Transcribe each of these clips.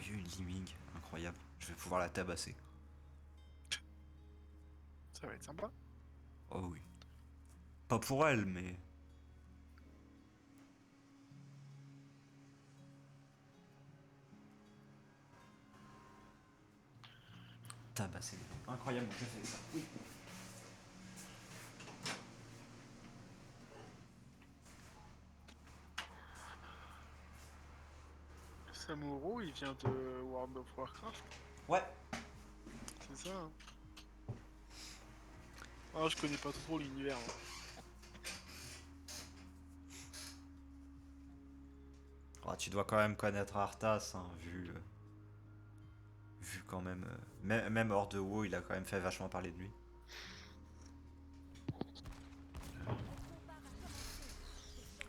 Sérieux, une Liming, incroyable. Je vais pouvoir la tabasser. Ça va être sympa. Oh oui. Pas pour elle, mais... Tabasser. Incroyable, je fais ça. Oui. Samuro, il vient de World of Warcraft. Ouais. C'est ça, hein. Ah, je connais pas trop l'univers, moi. Oh, tu dois quand même connaître Arthas, hein, vu quand même... même hors de WoW, il a quand même fait vachement parler de lui.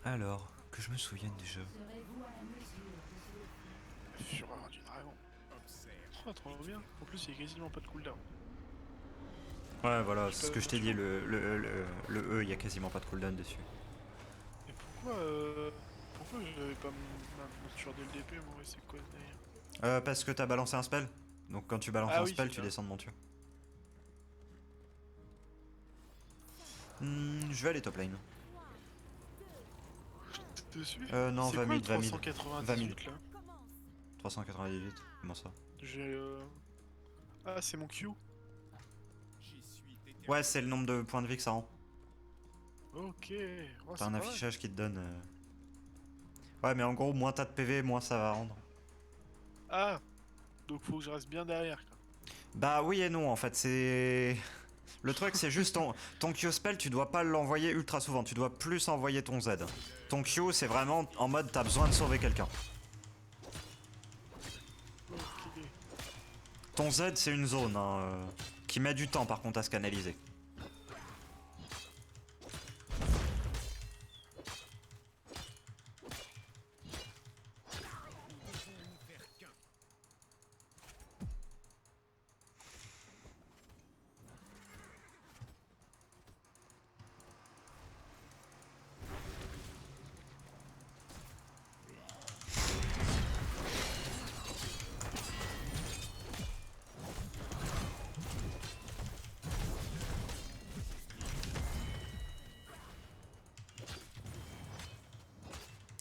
Alors, que je me souvienne du jeu. Fureur du dragon. Oh, trop bien. En plus, il y a quasiment pas de cooldown. Ouais, voilà, Je c'est sais ce pas que je t'ai dit, attention. le E, il y a quasiment pas de cooldown dessus. Et pourquoi j'avais pas ma monture dès le DP, moi, c'est quoi ce délire? Parce que t'as balancé un spell. Donc quand tu balances Ah un oui, spell, c'est tu ça. descends de monture. Je vais aller top lane. Dessus? Non, C'est 20 quoi le 000, 20 000. 20 000. 398 là? 398. Comment ça? J'ai Ah, c'est mon Q. Ouais, c'est le nombre de points de vie que ça rend. Ok, oh, T'as c'est un pas mal. affichage qui te donne... Ouais, mais en gros, moins t'as de PV, moins ça va rendre. Ah, donc faut que je reste bien derrière, quoi. Bah oui et non, en fait, c'est... Le truc, c'est juste ton Q spell, tu dois pas l'envoyer ultra souvent, tu dois plus envoyer ton Z. Ton Q, c'est vraiment en mode t'as besoin de sauver quelqu'un. Ok. Ton Z, c'est une zone hein, qui met du temps par contre à se canaliser.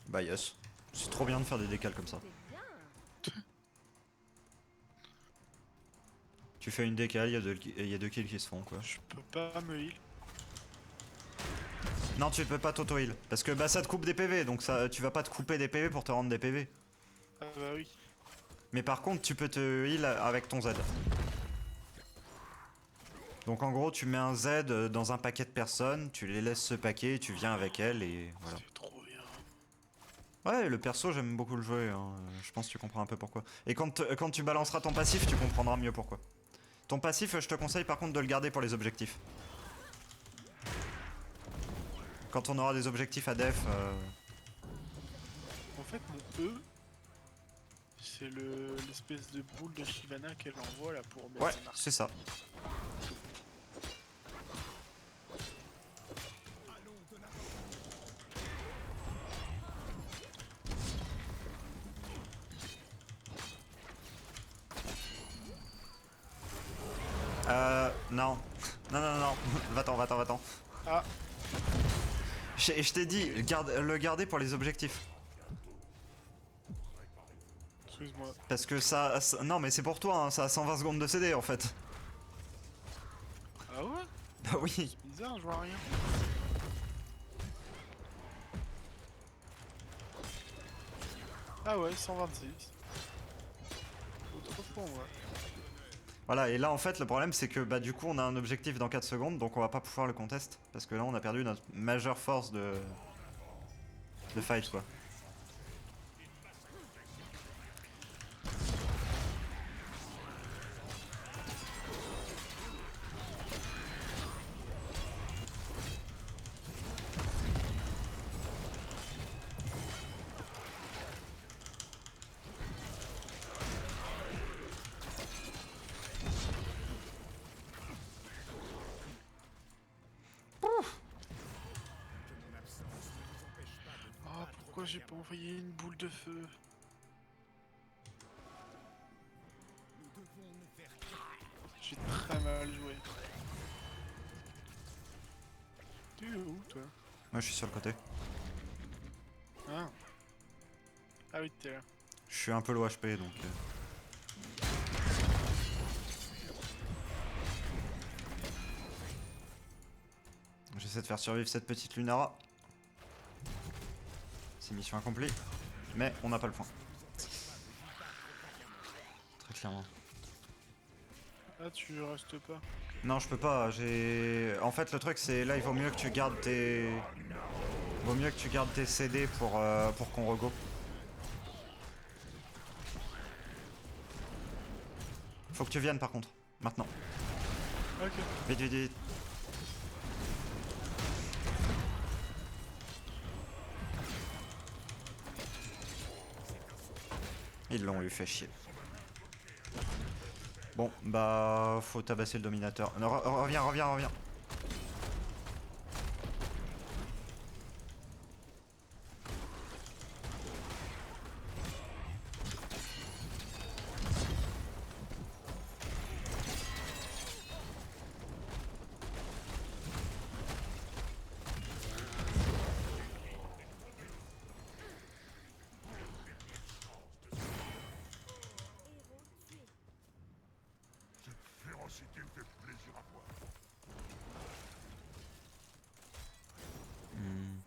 Bah yes. C'est trop bien de faire des décals comme ça. Tu fais une décale, il y a deux kills qui se font quoi. Je peux pas me heal. Non, tu peux pas t'auto-heal. Parce que bah ça te coupe des PV, donc ça, tu vas pas te couper des PV pour te rendre des PV. Ah bah oui. Mais par contre, tu peux te heal avec ton Z. Donc en gros, tu mets un Z dans un paquet de personnes, tu les laisses se paquer, tu viens avec elles et voilà. C'est trop bien. Ouais, le perso, j'aime beaucoup le jouer, hein. Je pense que tu comprends un peu pourquoi. Et quand tu balanceras ton passif, tu comprendras mieux pourquoi. Ton passif, je te conseille par contre de le garder pour les objectifs. Quand on aura des objectifs à def... En fait, mon E, c'est l'espèce de boule de Shyvana qu'elle envoie là pour mettre Ouais, ses marques. c'est ça. Non. Non, non, non. Va-t'en, va-t'en, va-t'en. Ah, Je t'ai dit, le garder pour les objectifs. excuse-moi. Parce que non, mais c'est pour toi, hein, ça a 120 secondes de CD en fait. Ah ouais? Bah oui. C'est bizarre, je vois rien. Ah ouais, 126. Trop pour moi. Voilà, et là en fait, le problème c'est que bah du coup on a un objectif dans 4 secondes, donc on va pas pouvoir le contest. Parce que là on a perdu notre majeure force de fight quoi. Ah, pourquoi j'ai pas envoyé une boule de feu? T'es où toi? Moi je suis sur le côté. Ah. Ah oui, t'es là. Je suis un peu low HP donc... J'essaie de faire survivre cette petite Lunara. C'est mission accomplie. Mais on n'a pas le point. Très clairement. Ah, tu restes pas. Non, je peux pas. J'ai. En fait, le truc, c'est là, il vaut mieux que tu gardes tes. Vaut mieux que tu gardes tes CD pour qu'on rego. Faut que tu viennes par contre. Maintenant. Ok. Vite, vite, vite. Ils l'ont eu fait chier. Bon, bah. Faut tabasser le dominateur. Non, reviens, reviens, reviens. Hmm.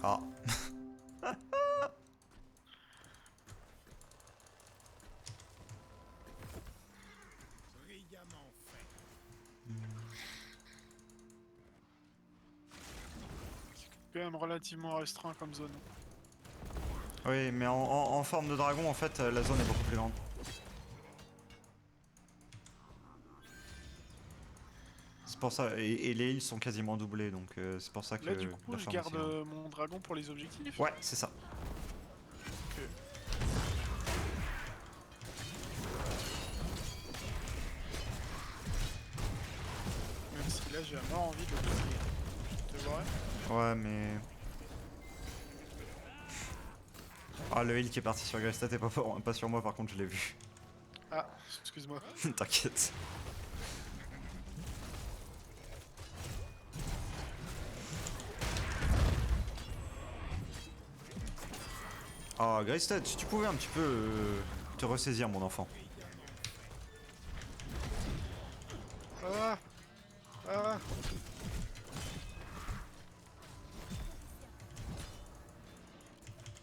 Ah. Quand même relativement restreint comme zone. Oui, mais en forme de dragon, en fait, la zone est beaucoup plus grande. C'est pour ça, et les heals sont quasiment doublés, donc c'est pour ça que Là, du coup, la je forme est garde si grande. mon dragon pour les objectifs. Ouais, c'est ça. Ok. Même si là, j'ai à mort envie de le tuer. C'est vrai. Ouais, mais... Ah, le heal qui est parti sur Greystat est pas sur moi, par contre, je l'ai vu. Ah, excuse-moi. T'inquiète. Ah, Greystat, si tu pouvais un petit peu te ressaisir, mon enfant. Ah. Ah.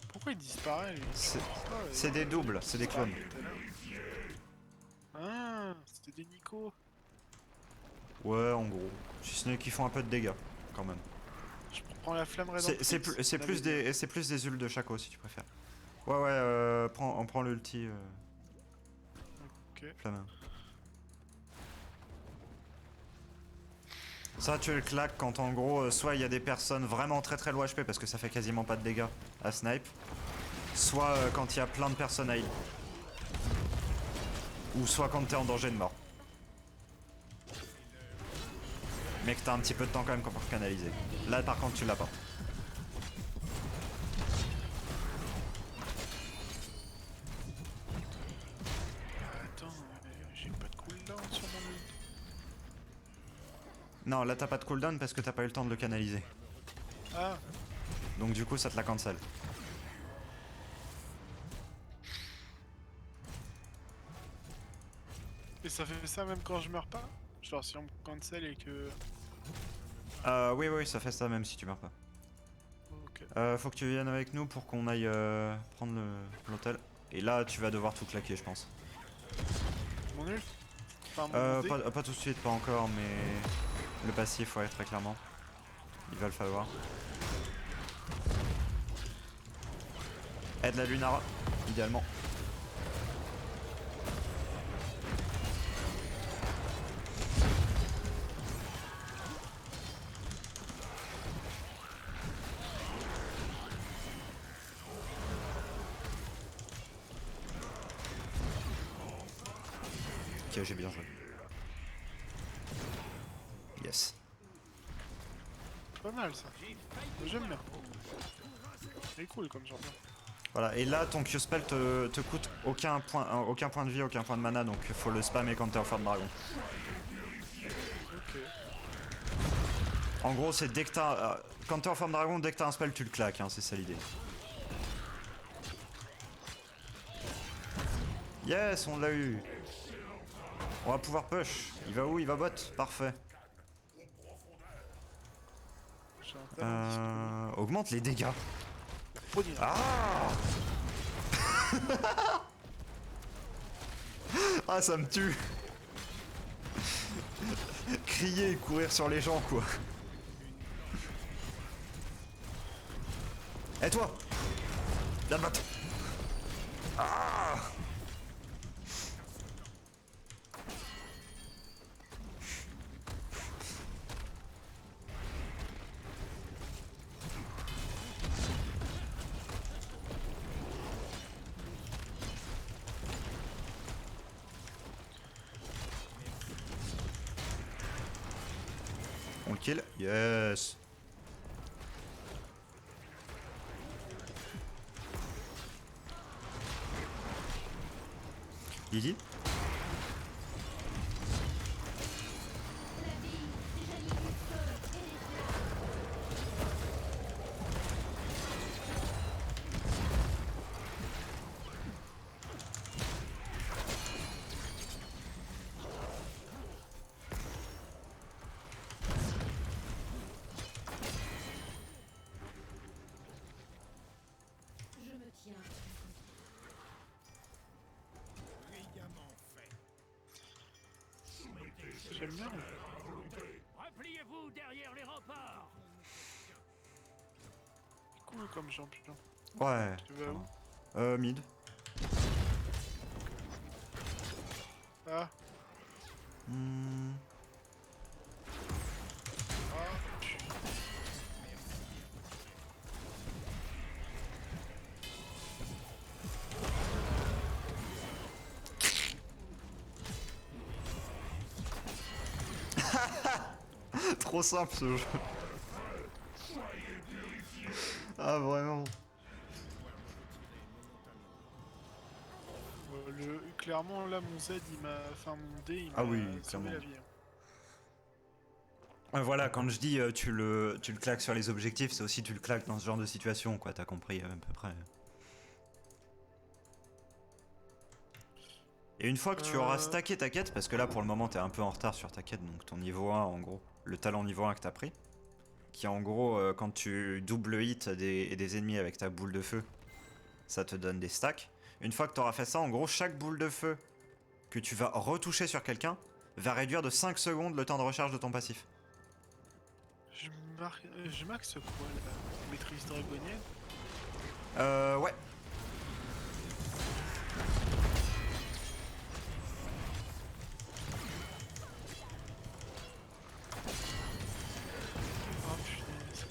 Pourquoi il disparaît lui? C'est des doubles, c'est des clones. Ah, c'était des Nico. Ouais, en gros. Si ce n'est qu'ils font un peu de dégâts, quand même. Je prends la flamme rédemptrice. C'est plus des ults de Shaco, si tu préfères. Ouais, ouais, on prend l'ulti. Ok. Flamme. Ça, tu le claques quand en gros, soit il y a des personnes vraiment très très low HP parce que ça fait quasiment pas de dégâts à snipe, soit quand il y a plein de personnes à heal. Ou soit quand t'es en danger de mort. Mais que t'as un petit peu de temps quand même pour canaliser. Là par contre tu l'as pas. Attends, j'ai pas de cooldown sur mon ult. Non, là t'as pas de cooldown parce que t'as pas eu le temps de le canaliser. Ah, Donc du coup ça te la cancel. et ça fait ça même quand je meurs pas? Genre si on me cancel et que... Oui, oui, ça fait ça même si tu meurs pas. Ok. Faut que tu viennes avec nous pour qu'on aille prendre l'hôtel. Et là tu vas devoir tout claquer je pense. Mon ult? Enfin mon dé? Pas tout de suite, pas encore, mais le passif, ouais, très clairement. Il va le falloir. Aide la Lunara, idéalement. Ok, j'ai bien joué. Yes. Pas mal ça. J'aime bien. C'est cool comme genre. Voilà, et là ton Q-spell te coûte aucun point de vie, aucun point de mana, donc faut le spammer quand t'es en forme dragon. Ok. En gros, c'est dès que t'as. Quand t'es en forme dragon, dès que t'as un spell, tu le claques, hein, c'est ça l'idée. Yes, on l'a eu. On va pouvoir push. Il va où? Il va bot. Parfait. J'ai un talent disponible. Augmente les dégâts. Odin. Ah Ah, ça me tue. Crier et courir sur les gens, quoi. Et toi? Viens te battre. Ah On le kill. Yes. Lily. Je me tiens. J'aime bien. Repliez-vous derrière les remparts. Cool comme champion. Ouais. Tu vas où? Mid. Ah. Hmm. Ah. Putain. Trop simple ce jeu. Ah vraiment. Clairement là mon Z il m'a. Enfin mon D il m'a Ah oui, sauvé clairement. la vie. Hein. Voilà, quand je dis tu le claques sur les objectifs, c'est aussi tu le claques dans ce genre de situation, quoi, t'as compris à peu près. Et une fois que tu auras stacké ta quête, parce que là pour le moment t'es un peu en retard sur ta quête, donc ton niveau 1 en gros, le talent niveau 1 que t'as pris, qui en gros quand tu double hit des ennemis avec ta boule de feu, ça te donne des stacks. Une fois que t'auras fait ça, en gros chaque boule de feu que tu vas retoucher sur quelqu'un va réduire de 5 secondes le temps de recharge de ton passif. Je max quoi la maîtrise dragonienne? Ouais. Oh punaise.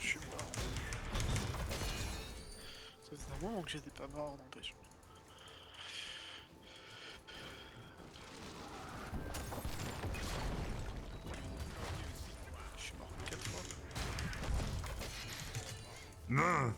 Je suis mort. Ça faisait un moment que j'étais pas mort n'empêche. Je suis mort 4 fois. Meuh.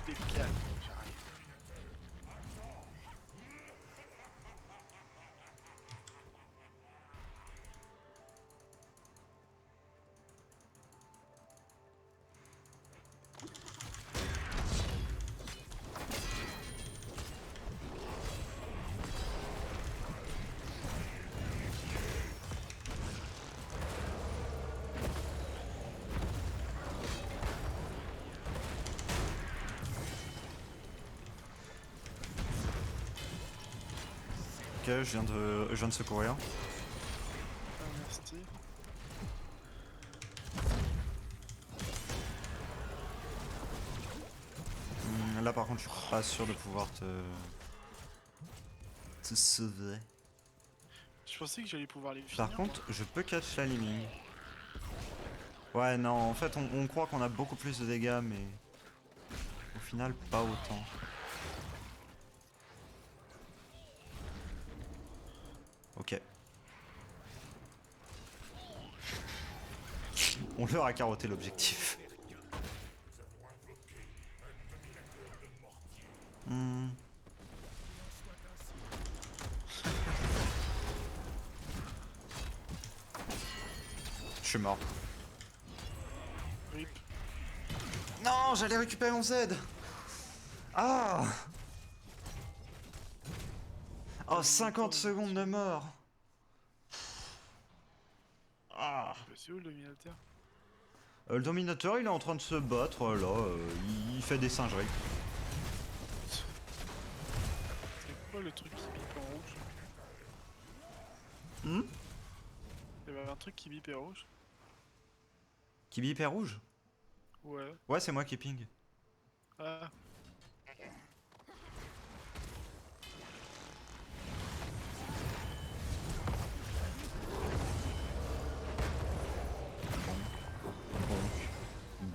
J'étais calme, j'arrive. Ok, je viens de secourir. Ah, merci. Là par contre je suis pas sûr de pouvoir te... te sauver. Je pensais que j'allais pouvoir les finir. Par contre, je peux catch la Liming. Ouais, non, en fait, on croit qu'on a beaucoup plus de dégâts, mais au final, pas autant. Ok. On leur a carotté l'objectif. Hmm. Je suis mort. Rip. Non, j'allais récupérer mon Z. Ah. Oh, 50 secondes de mort. Ah. Bah, c'est où le dominateur? Le dominateur, il est en train de se battre là. Il fait des singeries. C'est quoi le truc qui bip en rouge? Hmm. Il y avait un truc qui bip en rouge? Qui bip est rouge? Ouais. Ouais, c'est moi qui ping. Ah.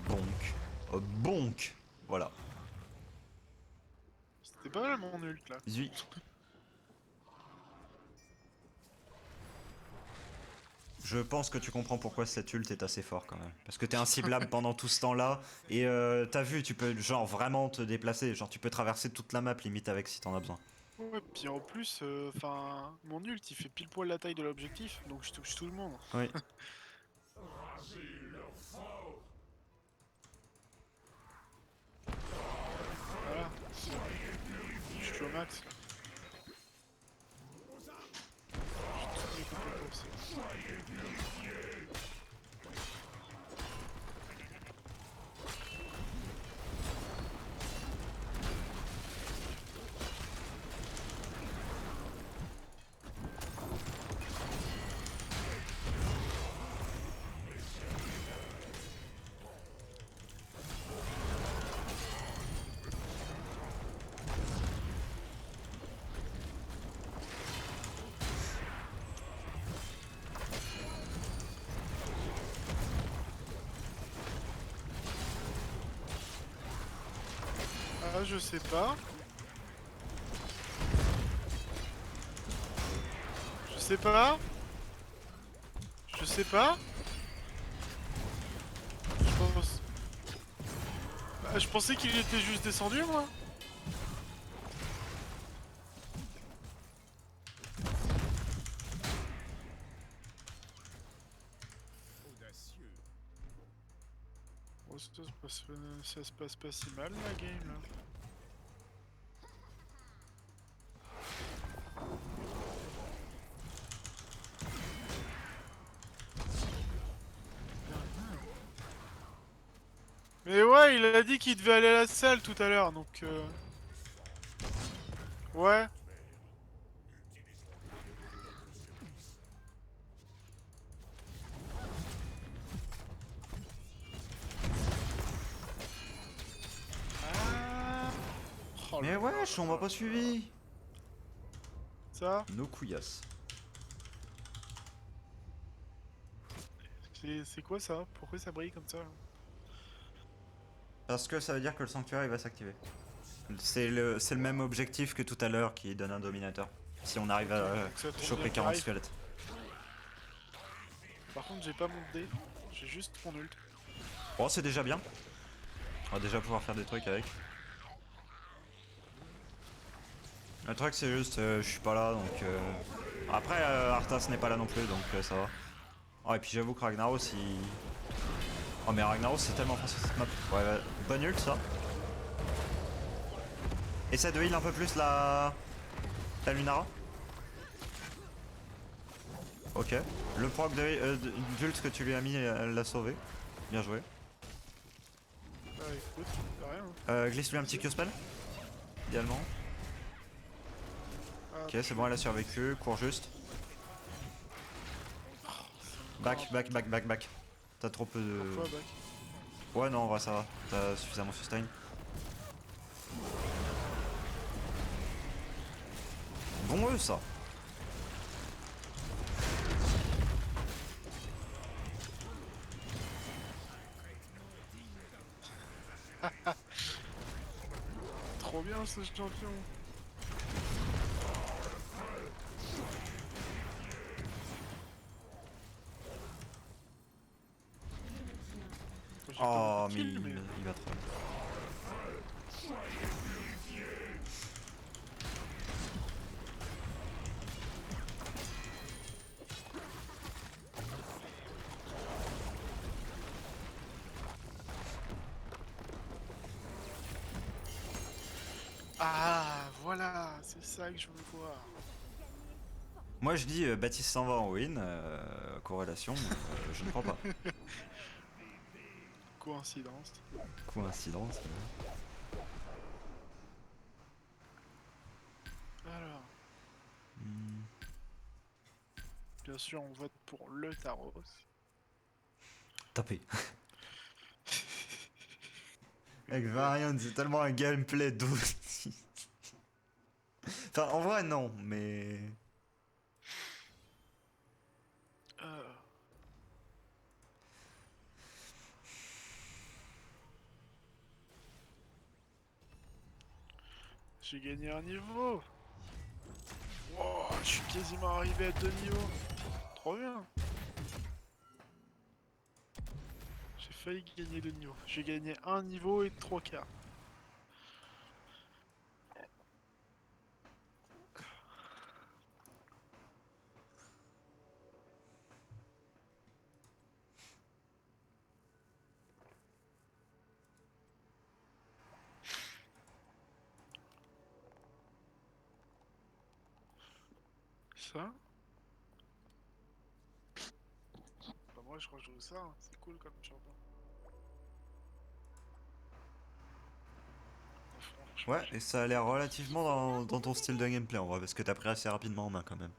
Bonk. Bonk. Voilà. C'était pas mal mon ult là. 18. Je pense que tu comprends pourquoi cet ult est assez fort quand même. Parce que t'es inciblable pendant tout ce temps-là. Et t'as vu, tu peux genre vraiment te déplacer. Genre tu peux traverser toute la map limite avec si t'en as besoin. Ouais, puis en plus, enfin, mon ult il fait pile poil la taille de l'objectif, donc je touche tout le monde. Oui. Voilà. Je suis au max. J'ai toutes mes compétences. Ah, je sais pas. Je sais pas. Je sais pas. Je pense. Ah, je pensais qu'il était juste descendu, moi. Oh, ça se passe pas si mal la game là. Mais ouais, il a dit qu'il devait aller à la salle tout à l'heure, donc ouais. Ah. Oh Mais là wesh, on m'a pas suivi. ça, Nos couillasses. c'est quoi ça? Pourquoi ça brille comme ça là? Parce que ça veut dire que le sanctuaire il va s'activer. C'est le même objectif que tout à l'heure qui donne un dominateur. Si on arrive à Donc ça tombe choper bien 40 qu'il squelettes. Par contre, j'ai pas mon dé, j'ai juste mon ult. Oh, c'est déjà bien. On va déjà pouvoir faire des trucs avec. Le truc c'est juste, je suis pas là donc... Après, Arthas n'est pas là non plus donc ça va. Oh et puis j'avoue que Ragnaros il... Oh mais Ragnaros c'est tellement fort sur cette map. Ouais, bonne ult ça. Essaie de heal un peu plus la Lunara. Ok. Le proc d'ult que tu lui as mis, elle l'a sauvé. Bien joué. Bah écoute, y'a rien. Hein. Glisse lui un petit Q-spell. Idéalement. Ah, Ok, c'est bon, elle a survécu. Cours juste. Back, back, back, back, back. T'as trop peu de... pourquoi back? Ouais, non, en vrai, ça va. T'as suffisamment sustain. bon eux ça. Trop bien ce champion. J'ai pas Oh beaucoup de mais kills, il va trop. Ah, voilà, c'est ça que je veux voir. Moi je dis Baptiste s'en va en win, corrélation, je ne crois pas. Coïncidence. Coïncidence. Alors, Hmm. bien sûr, on vote pour le Taros. Tapé. Avec Varian, c'est tellement un gameplay doux. Enfin, en vrai, non, mais. Euh, J'ai gagné un niveau. Wow, je suis quasiment arrivé à 2 niveaux. Trop bien. J'ai failli gagner 2 niveaux. J'ai gagné un niveau et 3 quarts. Ça? Bah moi je rejoue ça, hein. C'est cool comme champion. Franchement, Ouais, et ça a l'air relativement dans ton style de gameplay en vrai, parce que t'as pris assez rapidement en main quand même.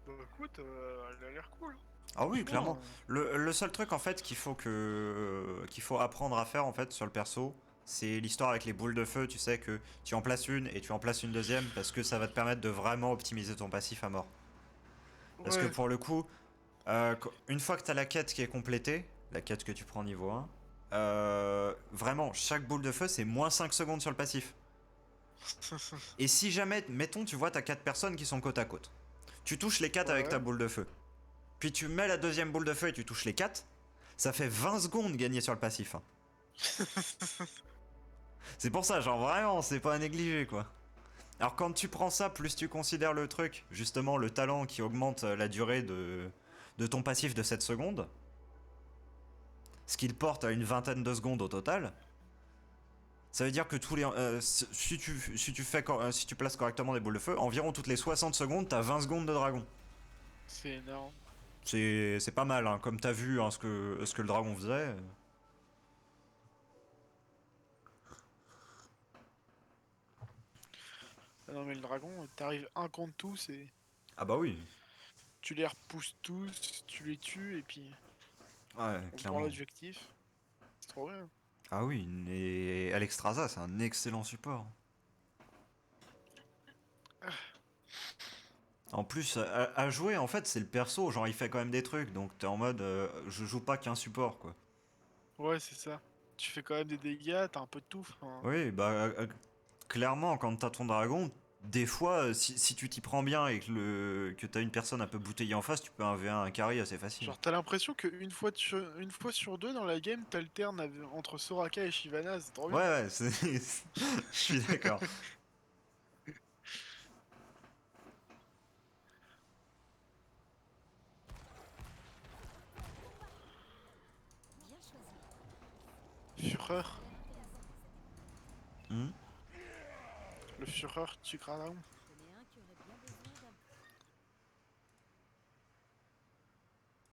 bah écoute, elle a l'air cool. Ah oui, Franchement, clairement. Le seul truc en fait qu'il faut apprendre à faire en fait sur le perso, c'est l'histoire avec les boules de feu. Tu sais que tu en places une et tu en places une deuxième parce que ça va te permettre de vraiment optimiser ton passif à mort. Parce que ouais, pour le coup, une fois que t'as la quête qui est complétée, la quête que tu prends niveau 1, vraiment chaque boule de feu c'est moins 5 secondes sur le passif. Et si jamais, mettons, tu vois t'as 4 personnes qui sont côte à côte, tu touches les 4 avec ta ouais. boule de feu. Puis tu mets la deuxième boule de feu et tu touches les 4, ça fait 20 secondes gagnées sur le passif. Hein. C'est pour ça, genre vraiment, c'est pas à négliger quoi. Alors quand tu prends ça, plus tu considères le truc, justement le talent qui augmente la durée de ton passif de 7 secondes, ce qui le porte à une vingtaine de secondes au total, ça veut dire que tous les, si tu places correctement des boules de feu, environ toutes les 60 secondes, t'as 20 secondes de dragon. C'est énorme. C'est pas mal, hein, comme t'as vu hein, ce que le dragon faisait. Ah non mais le dragon, t'arrives un contre tous et Ah bah oui, tu les repousses tous, tu les tues et puis ouais, on prend clairement. l'objectif. C'est trop bien. Ah oui, et Alexstrasza, c'est un excellent support. En plus, à jouer, en fait, c'est le perso, genre il fait quand même des trucs, donc t'es en mode, je joue pas qu'un support, quoi. Ouais, c'est ça. Tu fais quand même des dégâts, t'as un peu de tout. Enfin, Oui, bah, clairement, quand t'as ton dragon, des fois, si tu t'y prends bien et que t'as une personne un peu bouteillée en face, tu peux 1v1 un carry assez facile. genre, t'as l'impression une fois sur deux dans la game, t'alternes entre Soraka et Shyvana, c'est trop Ouais, bien. ouais, je suis d'accord. Bien choisi. Führer. Hmm. Le Führer tue Dragon.